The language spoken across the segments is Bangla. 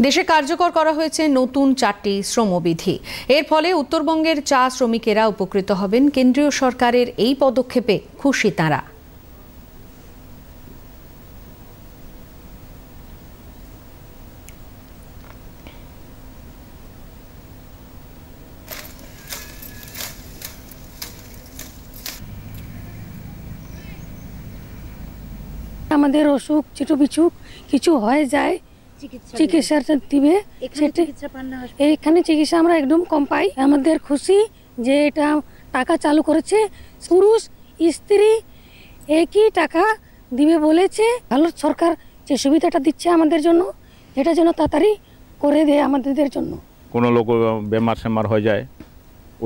দেশে কার্যকর করা হয়েছে নতুন 4টি শ্রমবিধি। এর ফলে উত্তরবঙ্গের চা শ্রমিকেরা উপকৃত হবেন। কেন্দ্রীয় সরকারের এই পদক্ষেপে খুশি তাঁরা। আমাদের অসুখ ছোটো বিছুক কিছু হয়ে যায়, চিকিৎসা দিবে, এখানে চিকিৎসা আমরা একদম কম পাই। আমাদের খুশি যে এটা টাকা চালু করেছে, পুরুষ স্ত্রী একই টাকা দিবে বলেছে। ভালো সরকার যে সুবিধাটা দিচ্ছে আমাদের জন্য, এটা যেন তাড়াতাড়ি করে দেয় আমাদের জন্য। কোনো লোক বেমার সেমার হয়ে যায়,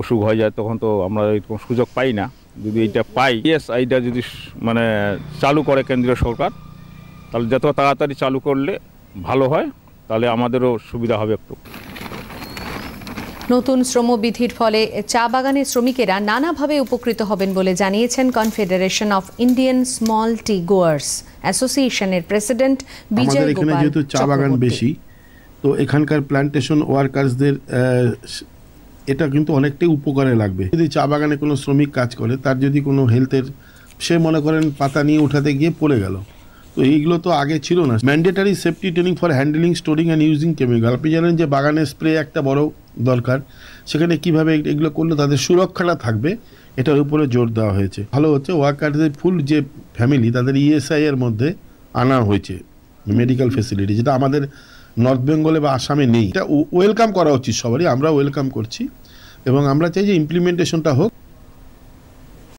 অসুখ হয়ে যায়, তখন তো আমরা এরকম সুযোগ পাই না। যদি এটা পাই, এইটা যদি মানে চালু করে কেন্দ্রীয় সরকার, তাহলে যত তাড়াতাড়ি চালু করলে ভালো হয়, তাহলে আমাদেরও সুবিধা হবে একটু। নতুন শ্রমবিধির ফলে চা বাগানের শ্রমিকেরা নানাভাবে উপকৃত হবেন বলে জানিয়েছেন confederation of Indian small tea growers অ্যাসোসিয়েশনের প্রেসিডেন্ট বিজয় গোপাল। যেহেতু চা বাগান বেশি, তো এখানকার প্ল্যান্টেশন ওয়ার্কার্সদের এটা কিন্তু অনেকটাই উপকারে লাগবে। যদি চা বাগানে কোনো শ্রমিক কাজ করে, তার যদি কোনো হেলথের, সে মনে করেন পাতা নিয়ে উঠাতে গিয়ে পড়ে গেল, তো এইগুলো তো আগে ছিল না। Mandatory safety training for handling, storing and using chemical. আপনি জানেন যে বাগানের স্প্রে একটা বড় দরকার, সেখানে কিভাবে এগুলো করলে তাদের সুরক্ষাটা থাকবে, এটার উপরে জোর দেওয়া হয়েছে। ভালো হচ্ছে ওয়ার্কারদের ফুল যে ফ্যামিলি, তাদের ইএসআই এর মধ্যে আনা হয়েছে মেডিকেল ফেসিলিটি, যেটা আমাদের নর্থ বেঙ্গলে বা আসামে নেই। এটা ওয়েলকাম করা উচিত সবারই, আমরা ওয়েলকাম করছি এবং আমরা চাই যে ইমপ্লিমেন্টেশনটা হোক।